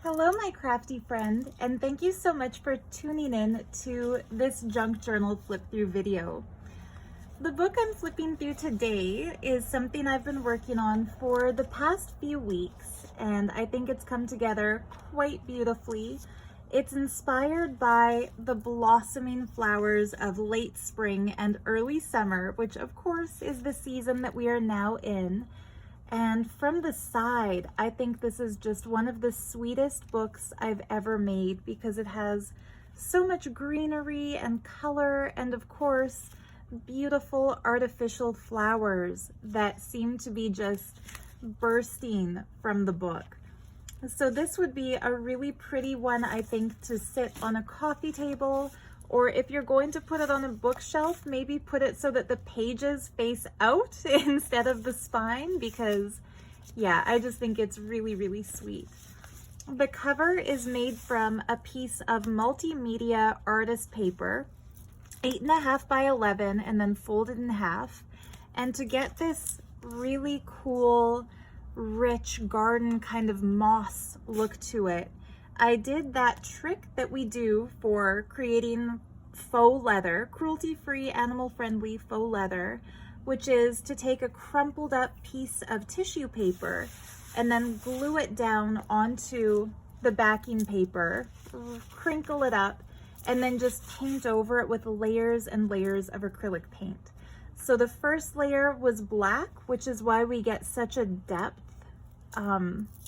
Hello, my crafty friend, and thank you so much for tuning in to this junk journal flip through video. The book I'm flipping through today is something I've been working on for the past few weeks, and I think it's come together quite beautifully. It's inspired by the blossoming flowers of late spring and early summer, which of course is the season that we are now in. And from the side, I think this is just one of the sweetest books I've ever made because it has so much greenery and color and of course, beautiful artificial flowers that seem to be just bursting from the book. So this would be a really pretty one, I think, to sit on a coffee table, or if you're going to put it on a bookshelf, maybe put it so that the pages face out instead of the spine, because yeah, I just think it's really, really sweet. The cover is made from a piece of multimedia artist paper, 8.5 by 11, and then folded in half. And to get this really cool, rich garden kind of moss look to it, I did that trick that we do for creating faux leather, cruelty-free, animal-friendly faux leather, which is to take a crumpled up piece of tissue paper and then glue it down onto the backing paper, crinkle it up, and then just paint over it with layers and layers of acrylic paint. So the first layer was black, which is why we get such a depth.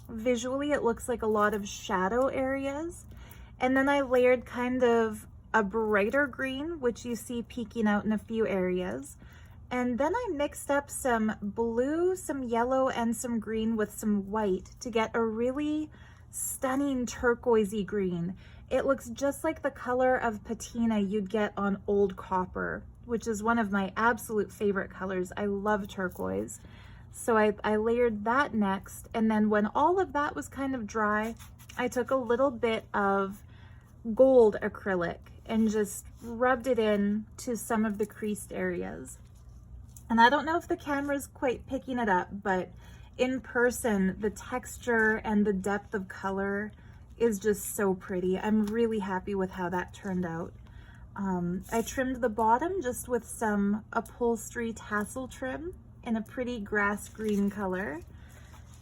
Visually, it looks like a lot of shadow areas. And then I layered kind of a brighter green, which you see peeking out in a few areas. And then I mixed up some blue, some yellow, and some green with some white to get a really stunning turquoisey green. It looks just like the color of patina you'd get on old copper, which is one of my absolute favorite colors. I love turquoise. So I layered that next, and then when all of that was kind of dry, I took a little bit of gold acrylic and just rubbed it in to some of the creased areas. And I don't know if the camera's quite picking it up, but in person, the texture and the depth of color is just so pretty. I'm really happy with how that turned out. I trimmed the bottom just with some upholstery tassel trim in a pretty grass green color.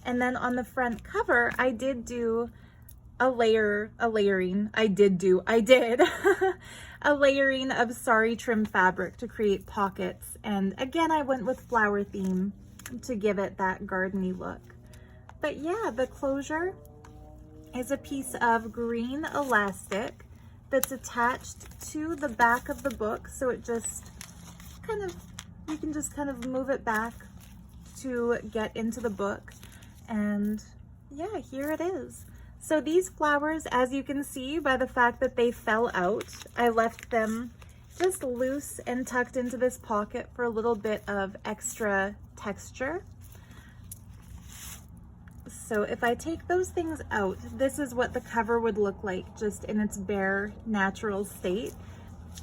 And then on the front cover, I did do a layering of sari trim fabric to create pockets. And again, I went with flower theme to give it that gardeny look. But yeah, the closure is a piece of green elastic that's attached to the back of the book. So it just kind of, you can just kind of move it back to get into the book. And yeah, here it is. So these flowers, as you can see by the fact that they fell out, I left them just loose and tucked into this pocket for a little bit of extra texture. So if I take those things out, this is what the cover would look like just in its bare natural state.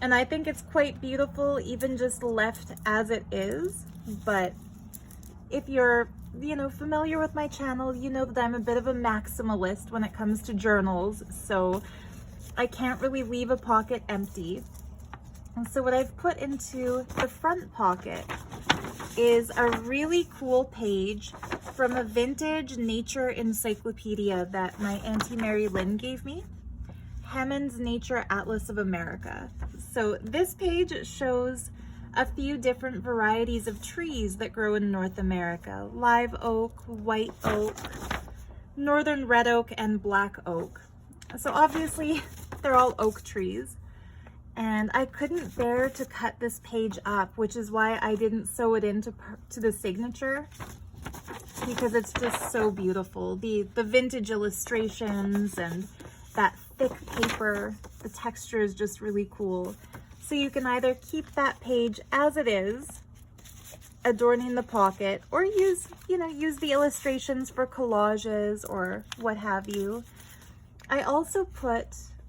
And I think it's quite beautiful even just left as it is. But if you're, familiar with my channel, you know that I'm a bit of a maximalist when it comes to journals. So I can't really leave a pocket empty. And so what I've put into the front pocket is a really cool page from a vintage nature encyclopedia that my Auntie Mary Lynn gave me. Hammond's Nature Atlas of America. So this page shows a few different varieties of trees that grow in North America: live oak, white oak, northern red oak, and black oak. So obviously they're all oak trees. And I couldn't bear to cut this page up, which is why I didn't sew it into the signature, because it's just so beautiful. The vintage illustrations and that thick paper, the texture is just really cool. So you can either keep that page as it is, adorning the pocket, or use the illustrations for collages or what have you. I also put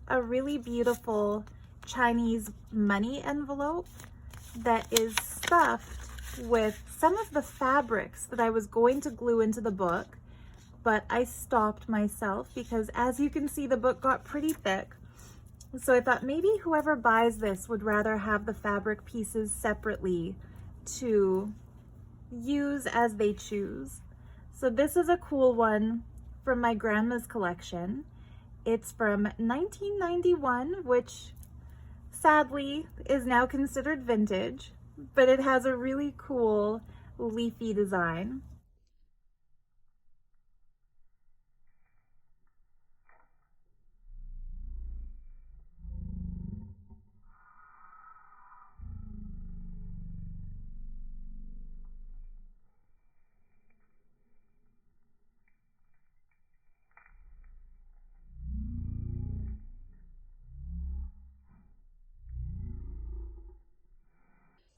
a really beautiful Chinese money envelope that is stuffed with some of the fabrics that I was going to glue into the book, but I stopped myself because, as you can see, the book got pretty thick. So I thought maybe whoever buys this would rather have the fabric pieces separately to use as they choose. So this is a cool one from my grandma's collection. It's from 1991, which sadly is now considered vintage, but it has a really cool leafy design.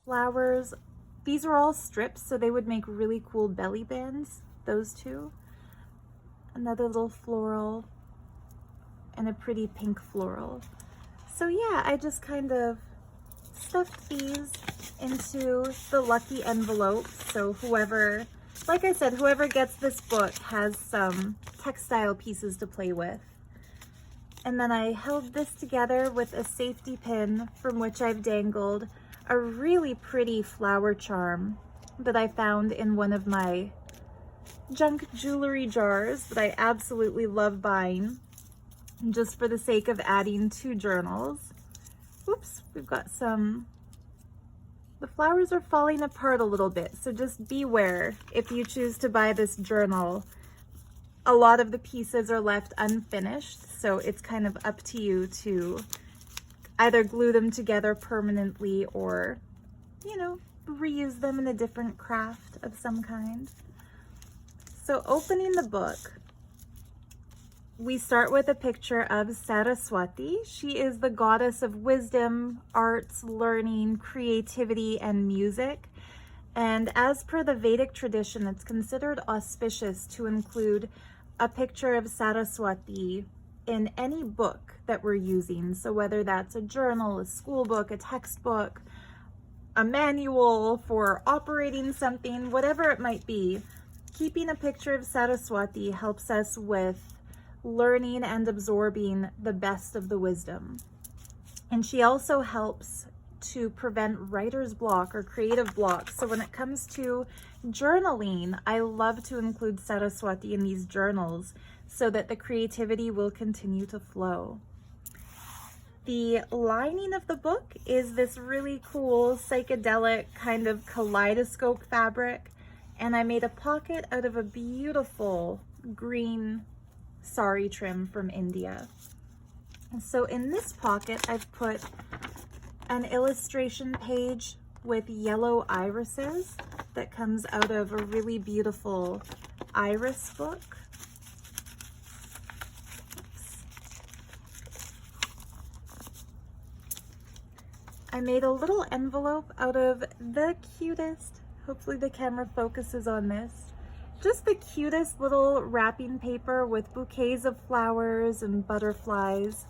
Flowers, these are all strips, so they would make really cool belly bands, those two. Another little floral and a pretty pink floral. So yeah, I just kind of stuffed these into the lucky envelope. So whoever, like I said, whoever gets this book has some textile pieces to play with. And then I held this together with a safety pin from which I've dangled a really pretty flower charm that I found in one of my junk jewelry jars that I absolutely love buying just for the sake of adding to journals. Oops, we've got some, the flowers are falling apart a little bit, so just beware if you choose to buy this journal. A lot of the pieces are left unfinished, so it's kind of up to you to either glue them together permanently or, you know, reuse them in a different craft of some kind. So opening the book, we start with a picture of Saraswati. She is the goddess of wisdom, arts, learning, creativity, and music. And as per the Vedic tradition, it's considered auspicious to include a picture of Saraswati in any book that we're using. So whether that's a journal, a school book, a textbook, a manual for operating something, whatever it might be, keeping a picture of Saraswati helps us with learning and absorbing the best of the wisdom. And she also helps to prevent writer's block or creative block. So when it comes to journaling, I love to include Saraswati in these journals so that the creativity will continue to flow. The lining of the book is this really cool psychedelic kind of kaleidoscope fabric, and I made a pocket out of a beautiful green sari trim from India. And so in this pocket, I've put an illustration page with yellow irises that comes out of a really beautiful iris book. I made a little envelope out of the cutest, hopefully the camera focuses on this, just the cutest little wrapping paper with bouquets of flowers and butterflies.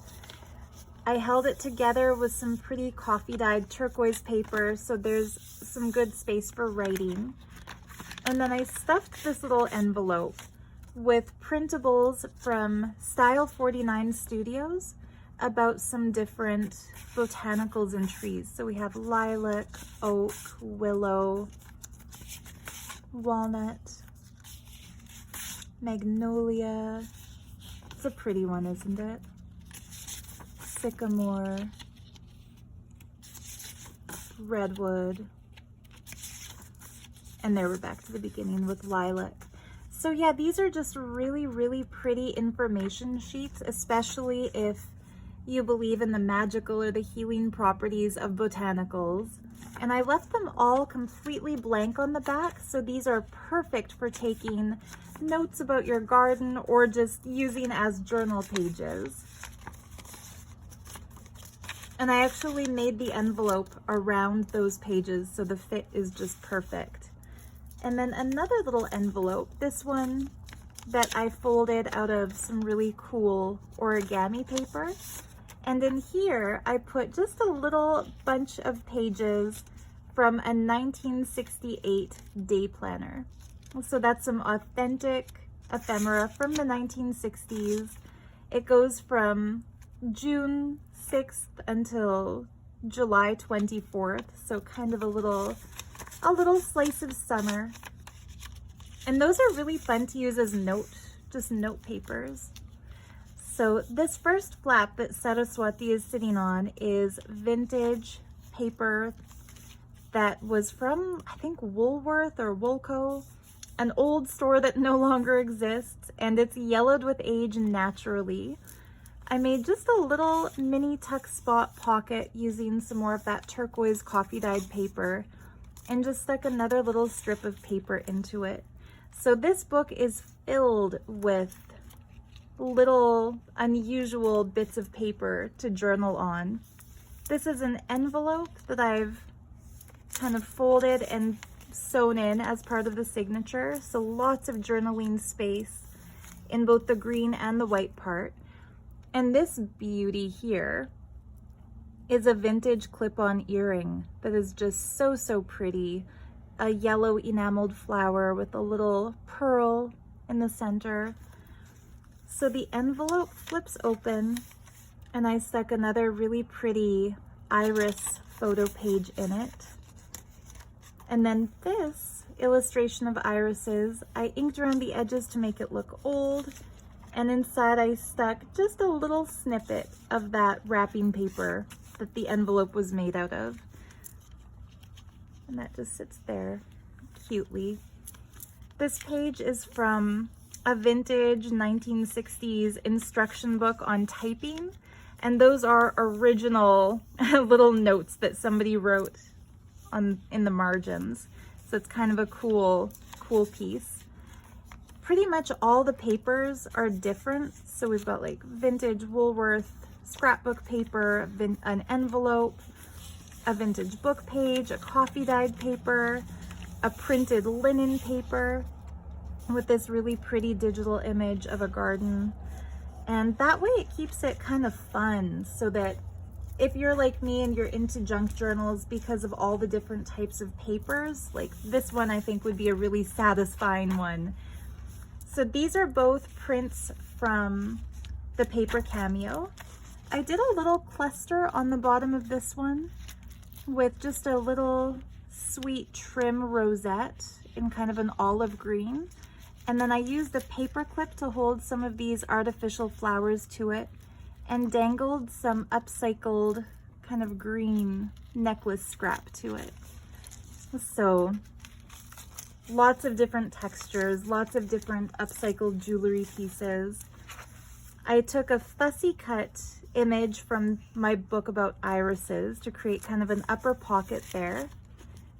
I held it together with some pretty coffee-dyed turquoise paper, so there's some good space for writing. And then I stuffed this little envelope with printables from Style 49 Studios about some different botanicals and trees. So we have lilac, oak, willow, walnut, magnolia. It's a pretty one, isn't it? Sycamore, redwood, and there we're back to the beginning with lilac. So yeah, these are just really, really pretty information sheets, especially if you believe in the magical or the healing properties of botanicals. And I left them all completely blank on the back, so these are perfect for taking notes about your garden or just using as journal pages. And I actually made the envelope around those pages, so the fit is just perfect. And then another little envelope, this one that I folded out of some really cool origami paper. And in here, I put just a little bunch of pages from a 1968 day planner. So that's some authentic ephemera from the 1960s. It goes from June 6th until July 24th, so kind of a little slice of summer. And those are really fun to use as just note papers. So this first flap that Saraswati is sitting on is vintage paper that was from, I think, Woolworth or Woolco, an old store that no longer exists, and it's yellowed with age naturally. I made just a little mini tuck spot pocket using some more of that turquoise coffee dyed paper and just stuck another little strip of paper into it. So this book is filled with little unusual bits of paper to journal on. This is an envelope that I've kind of folded and sewn in as part of the signature, so lots of journaling space in both the green and the white part. And this beauty here is a vintage clip-on earring that is just so pretty. A yellow enameled flower with a little pearl in the center. So the envelope flips open and I stuck another really pretty iris photo page in it. And then this illustration of irises, I inked around the edges to make it look old. And inside I stuck just a little snippet of that wrapping paper that the envelope was made out of. And that just sits there cutely. This page is from a vintage 1960s instruction book on typing, and those are original little notes that somebody wrote in the margins. So it's kind of a cool piece. Pretty much all the papers are different. So we've got like vintage Woolworth scrapbook paper, an envelope, a vintage book page, a coffee dyed paper, a printed linen paper with this really pretty digital image of a garden. And that way it keeps it kind of fun, so that if you're like me and you're into junk journals because of all the different types of papers, like this one I think would be a really satisfying one. So these are both prints from the Paper Cameo. I did a little cluster on the bottom of this one with just a little sweet trim rosette in kind of an olive green. And then I used a paper clip to hold some of these artificial flowers to it and dangled some upcycled kind of green necklace scrap to it. So lots of different textures, lots of different upcycled jewelry pieces. I took a fussy cut image from my book about irises to create kind of an upper pocket there,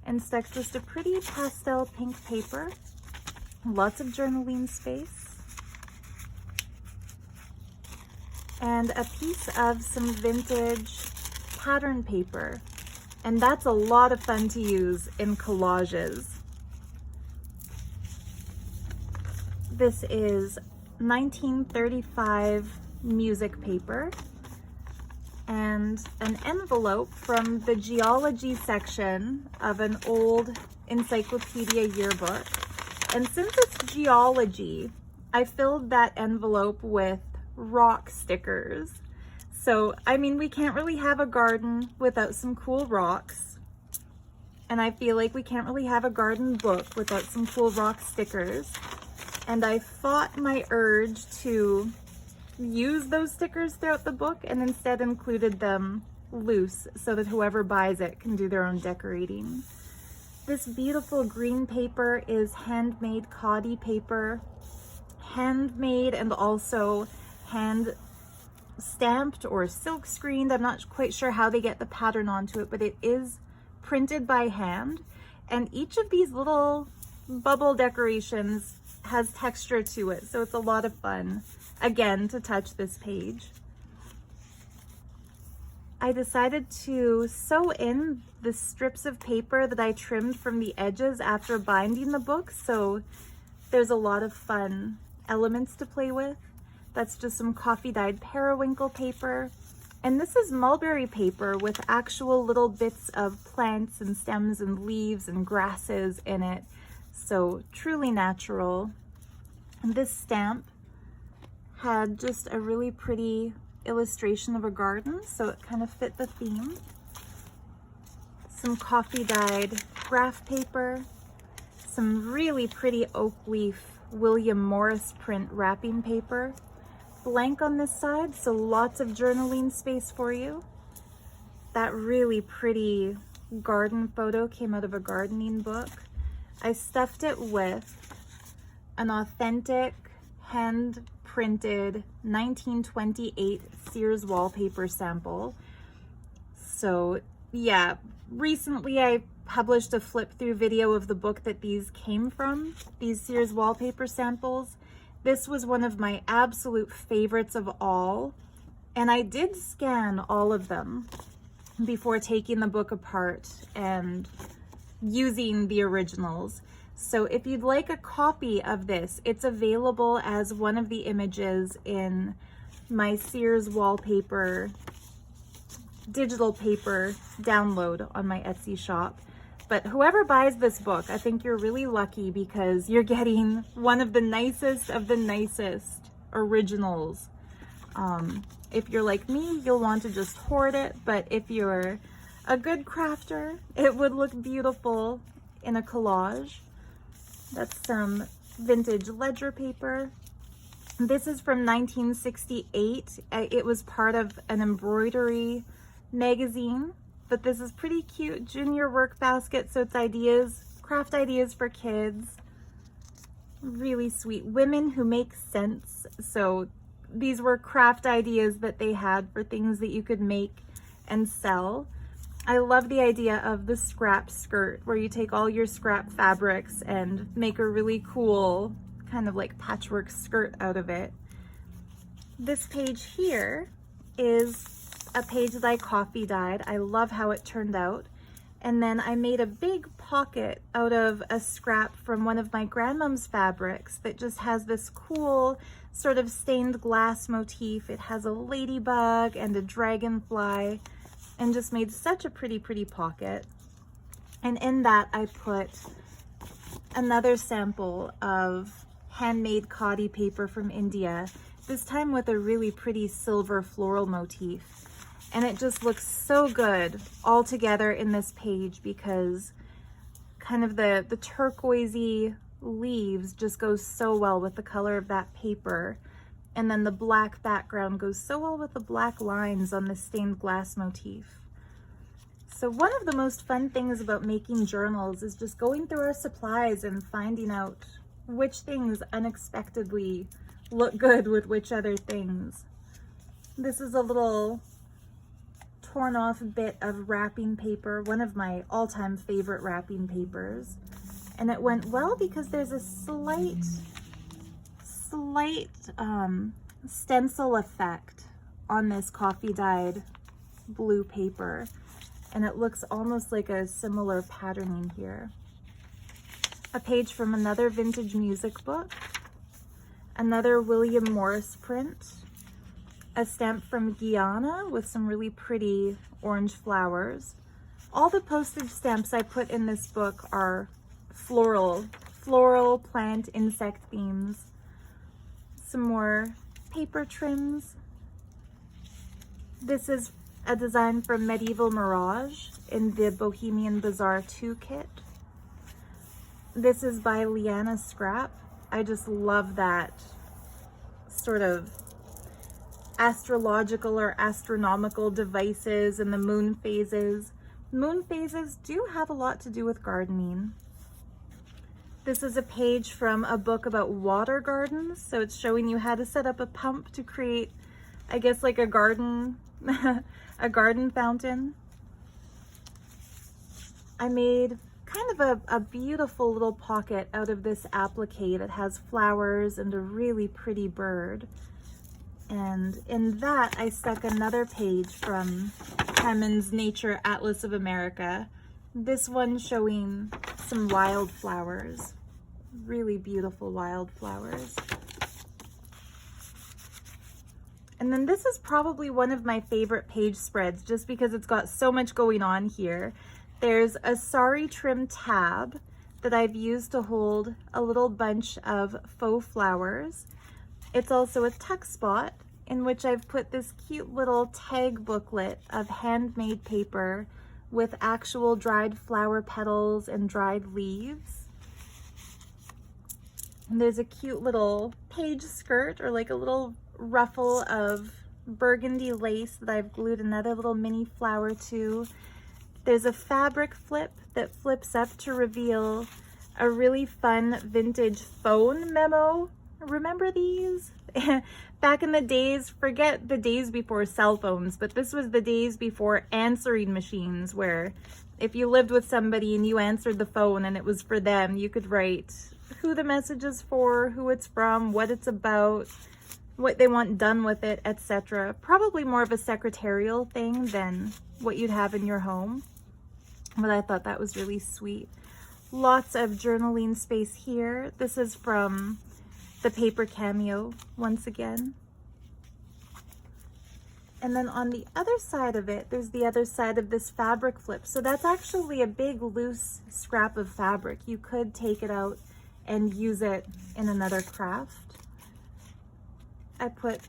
and stuck just a pretty pastel pink paper, lots of journaling space, and a piece of some vintage pattern paper. And that's a lot of fun to use in collages. This is 1935 music paper and an envelope from the geology section of an old encyclopedia yearbook. And since it's geology, I filled that envelope with rock stickers. So, I mean, we can't really have a garden without some cool rocks. And I feel like we can't really have a garden book without some cool rock stickers. And I fought my urge to use those stickers throughout the book and instead included them loose so that whoever buys it can do their own decorating. This beautiful green paper is handmade Chatty paper, handmade and also hand stamped or silk screened. I'm not quite sure how they get the pattern onto it, but it is printed by hand. And each of these little bubble decorations has texture to it, so it's a lot of fun, again, to touch this page. I decided to sew in the strips of paper that I trimmed from the edges after binding the book, so there's a lot of fun elements to play with. That's just some coffee dyed periwinkle paper. And this is mulberry paper with actual little bits of plants and stems and leaves and grasses in it. So truly natural. This stamp had just a really pretty illustration of a garden, so it kind of fit the theme. Some coffee dyed graph paper, some really pretty oak leaf William Morris print wrapping paper, blank on this side, so lots of journaling space for you. That really pretty garden photo came out of a gardening book. I stuffed it with an authentic hand printed 1928 Sears wallpaper sample. So yeah, recently I published a flip through video of the book that these came from, these Sears wallpaper samples. This was one of my absolute favorites of all, and I did scan all of them before taking the book apart and using the originals. So if you'd like a copy of this, it's available as one of the images in my Sears wallpaper digital paper download on my Etsy shop. But whoever buys this book, I think you're really lucky because you're getting one of the nicest originals. If you're like me, you'll want to just hoard it, but if you're a good crafter, it would look beautiful in a collage. That's some vintage ledger paper. This is from 1968. It was part of an embroidery magazine, but this is pretty cute junior work basket, so it's ideas, craft ideas for kids. Really sweet. Women who make sense. So these were craft ideas that they had for things that you could make and sell. I love the idea of the scrap skirt, where you take all your scrap fabrics and make a really cool kind of like patchwork skirt out of it. This page here is a page that I coffee dyed. I love how it turned out. And then I made a big pocket out of a scrap from one of my grandmom's fabrics that just has this cool sort of stained glass motif. It has a ladybug and a dragonfly, and just made such a pretty pocket. And in that I put another sample of handmade khadi paper from India, this time with a really pretty silver floral motif. And it just looks so good all together in this page because kind of the turquoisey leaves just goes so well with the color of that paper. And then the black background goes so well with the black lines on the stained glass motif. So one of the most fun things about making journals is just going through our supplies and finding out which things unexpectedly look good with which other things. This is a little torn off bit of wrapping paper, one of my all-time favorite wrapping papers. And it went well because there's a slight stencil effect on this coffee dyed blue paper. And it looks almost like a similar patterning here. A page from another vintage music book, another William Morris print, a stamp from Guyana with some really pretty orange flowers. All the postage stamps I put in this book are floral, plant, insect themes. Some more paper trims. This is a design from Medieval Mirage in the Bohemian Bazaar 2 kit. This is by Lians Scrap. I just love that sort of astrological or astronomical devices and the moon phases. Moon phases do have a lot to do with gardening. This is a page from a book about water gardens. So it's showing you how to set up a pump to create, I guess, like a garden, a garden fountain. I made kind of a beautiful little pocket out of this applique that has flowers and a really pretty bird. And in that, I stuck another page from Hammond's Nature Atlas of America. This one showing some wildflowers, really beautiful wildflowers. And then this is probably one of my favorite page spreads just because it's got so much going on here. There's a sari trim tab that I've used to hold a little bunch of faux flowers. It's also a tuck spot in which I've put this cute little tag booklet of handmade paper with actual dried flower petals and dried leaves. And there's a cute little page skirt, or like a little ruffle of burgundy lace that I've glued another little mini flower to. There's a fabric flip that flips up to reveal a really fun vintage phone memo. Remember these? Back in the days, forget the days before cell phones, but this was the days before answering machines, where if you lived with somebody and you answered the phone and it was for them, you could write who the message is for, who it's from, what it's about, what they want done with it, etc. Probably more of a secretarial thing than what you'd have in your home, but I thought that was really sweet. Lots of journaling space here. This is from the Paper Cameo once again. And then on the other side of it, there's the other side of this fabric flip. So that's actually a big loose scrap of fabric. You could take it out and use it in another craft. I put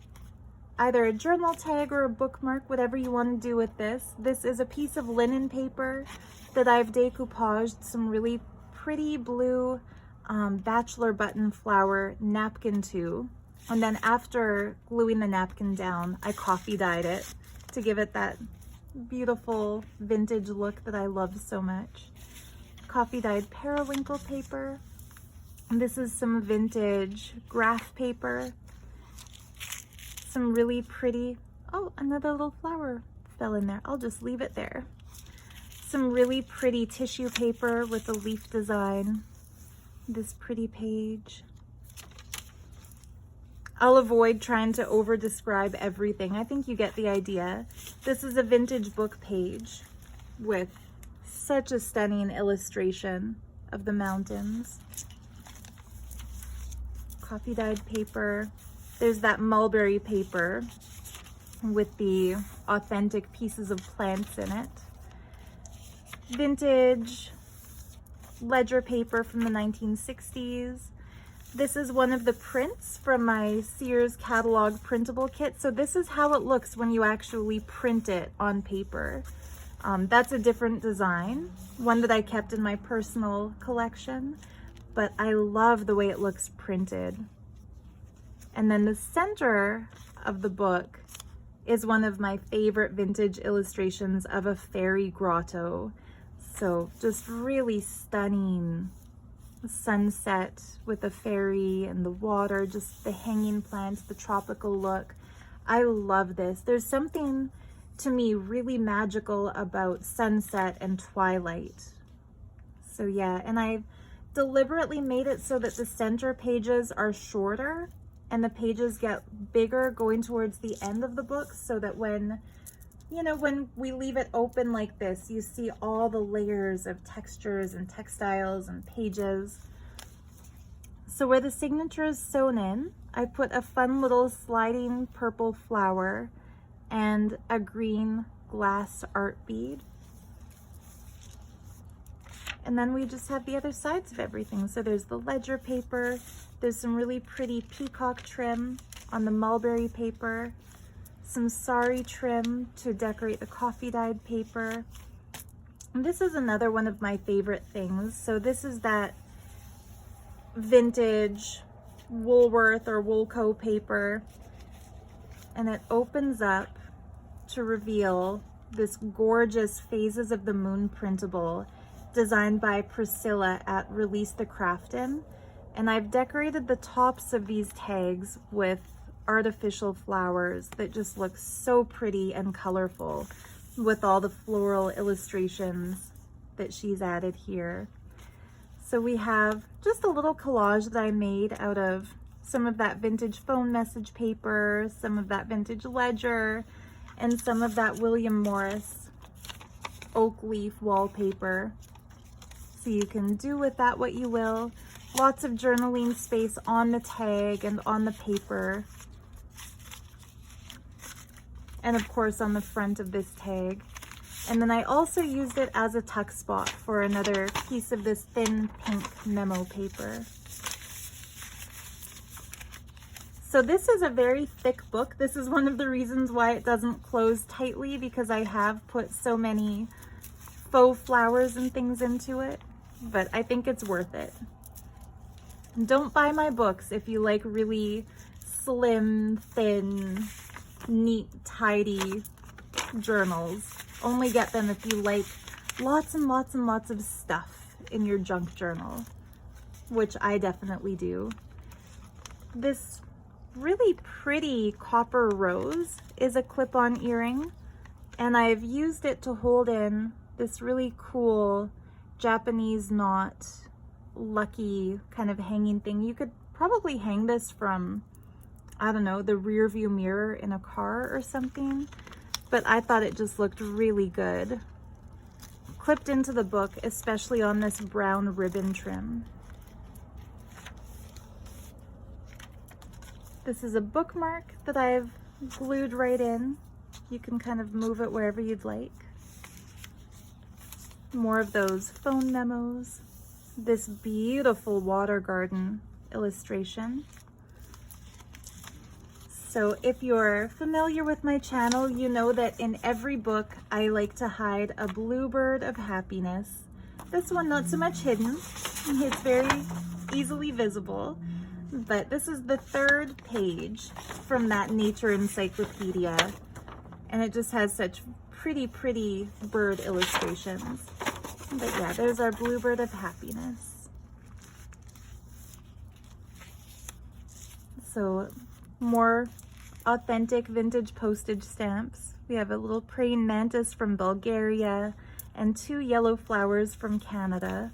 either a journal tag or a bookmark, whatever you want to do with this. This is a piece of linen paper that I've decoupaged some really pretty blue bachelor button flower napkin to. And then after gluing the napkin down, I coffee dyed it to give it that beautiful vintage look that I love so much. Coffee dyed periwinkle paper. And this is some vintage graph paper. Some really pretty, oh, another little flower fell in there. I'll just leave it there. Some really pretty tissue paper with a leaf design. This pretty page. I'll avoid trying to over describe everything. I think you get the idea. This is a vintage book page with such a stunning illustration of the mountains. Coffee dyed paper. There's that mulberry paper with the authentic pieces of plants in it. Vintage ledger paper from the 1960s. This is one of the prints from my Sears catalog printable kit. So this is how it looks when you actually print it on paper. That's a different design, one that I kept in my personal collection, but I love the way it looks printed. And then the center of the book is one of my favorite vintage illustrations of a fairy grotto. So just really stunning sunset with a fairy and the water, just the hanging plants, the tropical look. I love this. There's something to me really magical about sunset and twilight. So yeah, and I've deliberately made it so that the center pages are shorter and the pages get bigger going towards the end of the book, so that when, you know, when we leave it open like this, you see all the layers of textures and textiles and pages. So where the signature is sewn in, I put a fun little sliding purple flower and a green glass art bead. And then we just have the other sides of everything. So there's the ledger paper, there's some really pretty peacock trim on the mulberry paper, some sari trim to decorate the coffee dyed paper. And this is another one of my favorite things. So this is that vintage Woolworth or Woolco paper, and it opens up to reveal this gorgeous Phases of the Moon printable designed by Priscilla at Release the Craftin. And I've decorated the tops of these tags with artificial flowers that just look so pretty and colorful with all the floral illustrations that she's added here. So we have just a little collage that I made out of some of that vintage phone message paper, some of that vintage ledger, and some of that William Morris oak leaf wallpaper. So you can do with that what you will. Lots of journaling space on the tag and on the paper. And of course on the front of this tag. And then I also used it as a tuck spot for another piece of this thin pink memo paper. So this is a very thick book. This is one of the reasons why it doesn't close tightly, because I have put so many faux flowers and things into it, but I think it's worth it. Don't buy my books if you like really slim, thin, neat, tidy journals. Only get them if you like lots and lots and lots of stuff in your junk journal, which I definitely do. This really pretty copper rose is a clip-on earring, and I've used it to hold in this really cool Japanese knot, lucky kind of hanging thing. You could probably hang this from, I don't know, the rear view mirror in a car or something, but I thought it just looked really good clipped into the book, especially on this brown ribbon trim. This is a bookmark that I've glued right in. You can kind of move it wherever you'd like. More of those phone memos. This beautiful water garden illustration. So if you're familiar with my channel, you know that in every book I like to hide a bluebird of happiness. This one not so much hidden. It's very easily visible. But this is the third page from that nature encyclopedia, and it just has such pretty bird illustrations. But yeah, there's our bluebird of happiness. So more authentic vintage postage stamps. We have a little praying mantis from Bulgaria and 2 yellow flowers from Canada.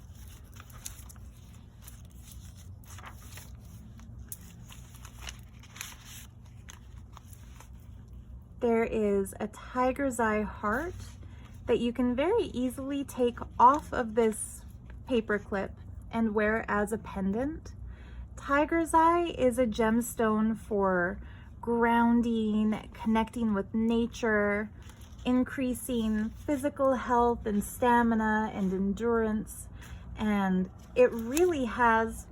There is a tiger's eye heart that you can very easily take off of this paper clip and wear as a pendant. Tiger's eye is a gemstone for grounding, connecting with nature, increasing physical health and stamina and endurance, and it really has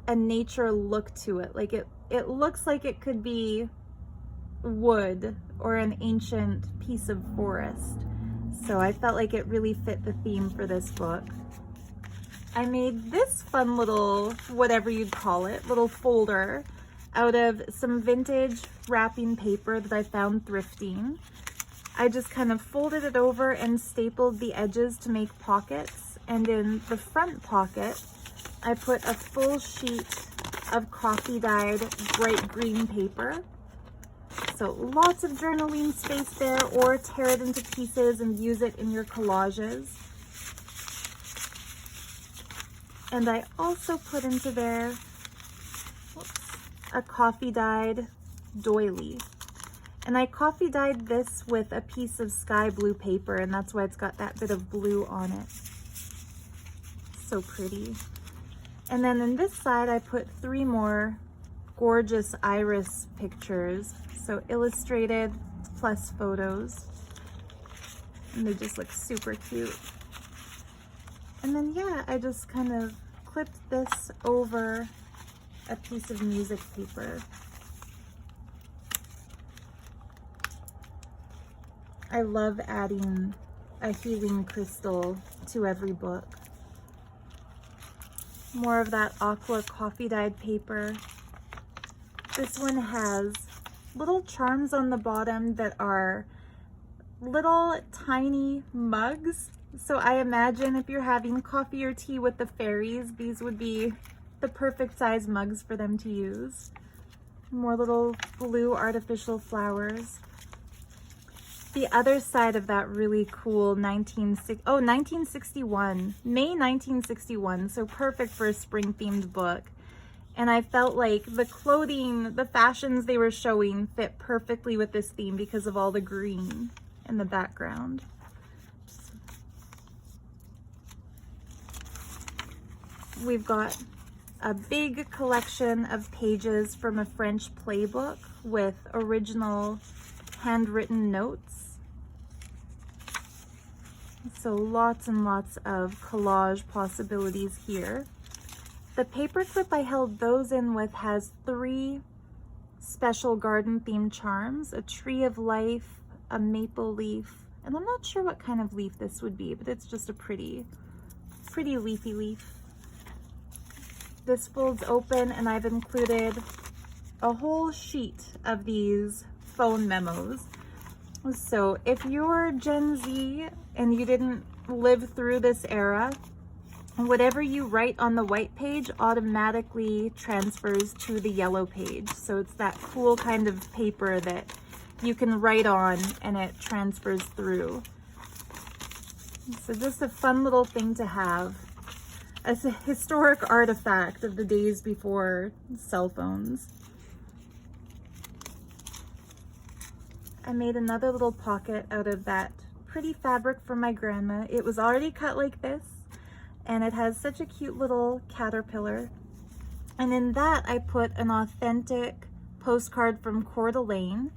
a nature look to it. Like it looks like it could be wood or an ancient piece of forest. So I felt like it really fit the theme for this book. I made this fun little, whatever you'd call it, little folder out of some vintage wrapping paper that I found thrifting. I just kind of folded it over and stapled the edges to make pockets, and in the front pocket I put a full sheet of coffee dyed bright green paper. So lots of journaling space there, or tear it into pieces and use it in your collages. And I also put into there a coffee dyed doily. And I coffee dyed this with a piece of sky blue paper, and that's why it's got that bit of blue on it. So pretty. And then in this side I put 3 more gorgeous iris pictures. So illustrated plus photos. And they just look super cute. And then yeah, I just kind of clipped this over a piece of music paper. I love adding a healing crystal to every book. More of that aqua coffee dyed paper. This one has little charms on the bottom that are little tiny mugs. So I imagine if you're having coffee or tea with the fairies, these would be the perfect size mugs for them to use. More little blue artificial flowers. The other side of that really cool 1961, May 1961, so perfect for a spring themed book. And I felt like the clothing, the fashions they were showing fit perfectly with this theme because of all the green in the background. We've got a big collection of pages from a French playbook with original handwritten notes. So lots and lots of collage possibilities here. The paper clip I held those in with has 3 special garden themed charms, a tree of life, a maple leaf, and I'm not sure what kind of leaf this would be, but it's just a pretty leafy leaf. This folds open and I've included a whole sheet of these phone memos. So if you're Gen Z and you didn't live through this era, whatever you write on the white page automatically transfers to the yellow page. So it's that cool kind of paper that you can write on and it transfers through. So just a fun little thing to have as a historic artifact of the days before cell phones. I made another little pocket out of that pretty fabric from my grandma. It was already cut like this, and it has such a cute little caterpillar. And in that, I put an authentic postcard from Coeur d'Alene,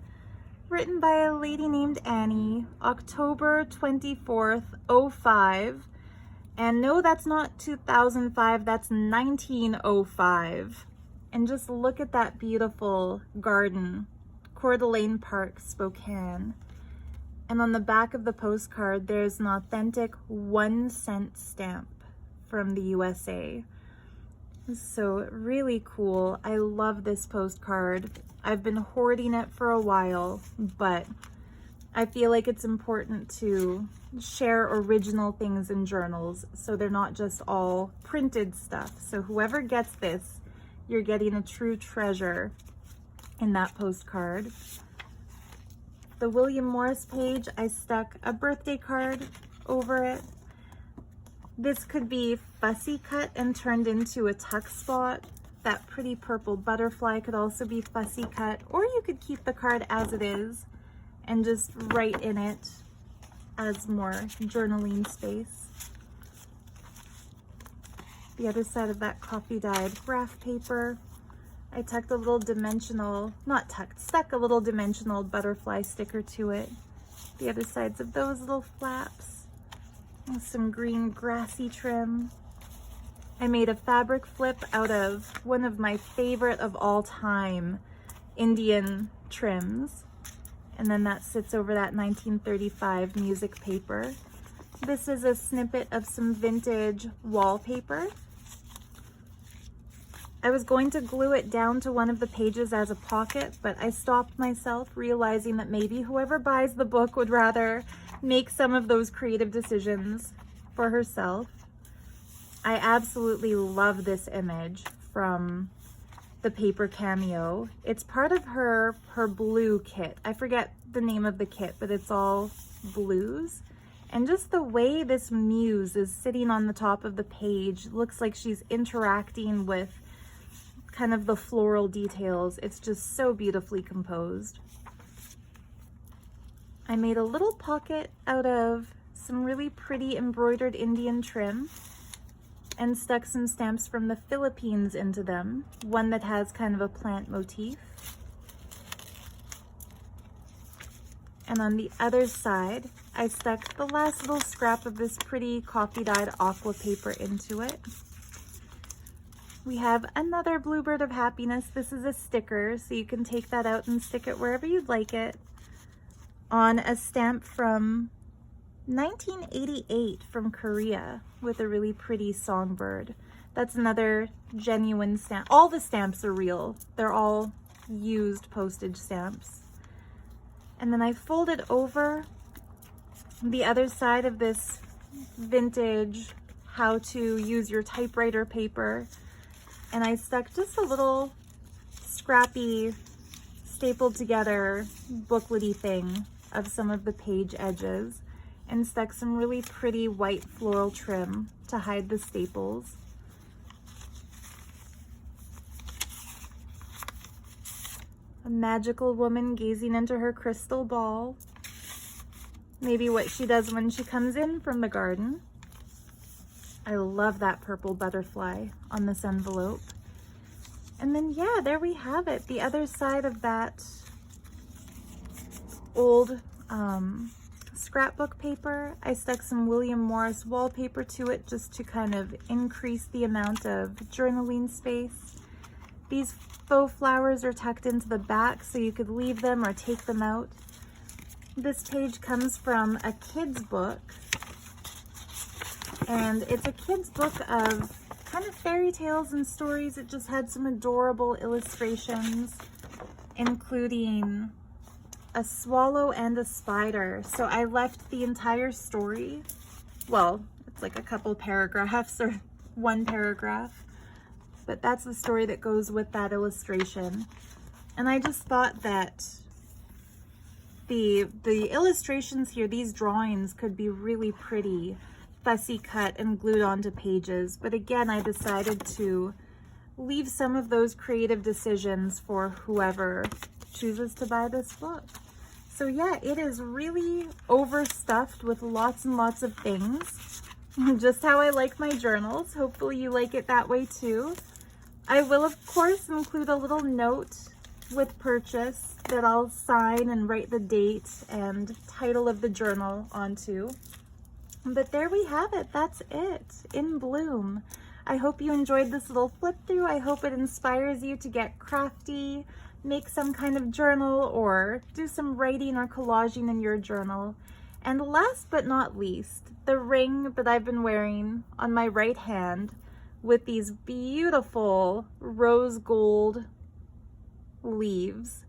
written by a lady named Annie, October 24th, 05. And no, that's not 2005, that's 1905. And just look at that beautiful garden, Coeur d'Alene Park, Spokane. And on the back of the postcard, there's an authentic 1-cent stamp from the USA. So really cool. I love this postcard. I've been hoarding it for a while, but I feel like it's important to share original things in journals so they're not just all printed stuff. So whoever gets this, you're getting a true treasure in that postcard. The William Morris page, I stuck a birthday card over it. This could be fussy cut and turned into a tuck spot. That pretty purple butterfly could also be fussy cut, or you could keep the card as it is and just write in it as more journaling space. The other side of that coffee dyed graph paper, I tucked a little dimensional, not tucked, stuck a little dimensional butterfly sticker to it. The other sides of those little flaps. And some green grassy trim. I made a fabric flip out of one of my favorite of all time Indian trims. And then that sits over that 1935 music paper. This is a snippet of some vintage wallpaper. I was going to glue it down to one of the pages as a pocket, but I stopped myself, realizing that maybe whoever buys the book would rather make some of those creative decisions for herself. I absolutely love this image from the Paper Cameo. It's part of her blue kit. I forget the name of the kit, but it's all blues. And just the way this muse is sitting on the top of the page looks like she's interacting with kind of the floral details. It's just so beautifully composed. I made a little pocket out of some really pretty embroidered Indian trim and stuck some stamps from the Philippines into them. One that has kind of a plant motif. And on the other side, I stuck the last little scrap of this pretty coffee dyed aqua paper into it. We have another Bluebird of Happiness. This is a sticker, so you can take that out and stick it wherever you'd like it, on a stamp from 1988 from Korea with a really pretty songbird. That's another genuine stamp. All the stamps are real. They're all used postage stamps. And then I folded over the other side of this vintage how to use your typewriter paper, and I stuck just a little scrappy, stapled together booklet-y thing of some of the page edges, and stuck some really pretty white floral trim to hide the staples. A magical woman gazing into her crystal ball. Maybe what she does when she comes in from the garden. I love that purple butterfly on this envelope. And then, yeah, there we have it. The other side of that old scrapbook paper. I stuck some William Morris wallpaper to it just to kind of increase the amount of journaling space. These faux flowers are tucked into the back so you could leave them or take them out. This page comes from a kid's book, and it's a kid's book of kind of fairy tales and stories. It just had some adorable illustrations, including a swallow and a spider. So I left the entire story, well, it's like a couple paragraphs or one paragraph, but that's the story that goes with that illustration. And I just thought that the illustrations here, these drawings, could be really pretty, fussy cut and glued onto pages. But again, I decided to leave some of those creative decisions for whoever chooses to buy this book. So yeah, it is really overstuffed with lots and lots of things. Just how I like my journals. Hopefully you like it that way too. I will, of course, include a little note with purchase that I'll sign and write the date and title of the journal onto. But there we have it. That's it in bloom. I hope you enjoyed this little flip through. I hope it inspires you to get crafty, make some kind of journal, or do some writing or collaging in your journal. And last but not least, the ring that I've been wearing on my right hand with these beautiful rose gold leaves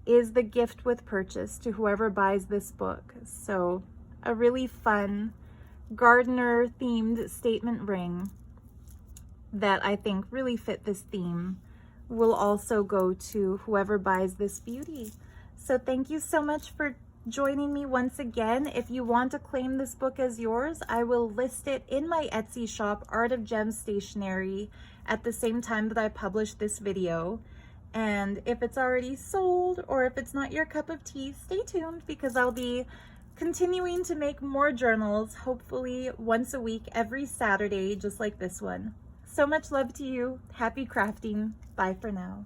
is the gift with purchase to whoever buys this book. So a really fun gardener themed statement ring that I think really fit this theme will also go to whoever buys this beauty. So thank you so much for joining me once again. If you want to claim this book as yours, I will list it in my Etsy shop, Art of Gems Stationery, at the same time that I publish this video. And if it's already sold or if it's not your cup of tea, stay tuned, because I'll be continuing to make more journals, hopefully once a week, every Saturday, just like this one. So much love to you. Happy crafting. Bye for now.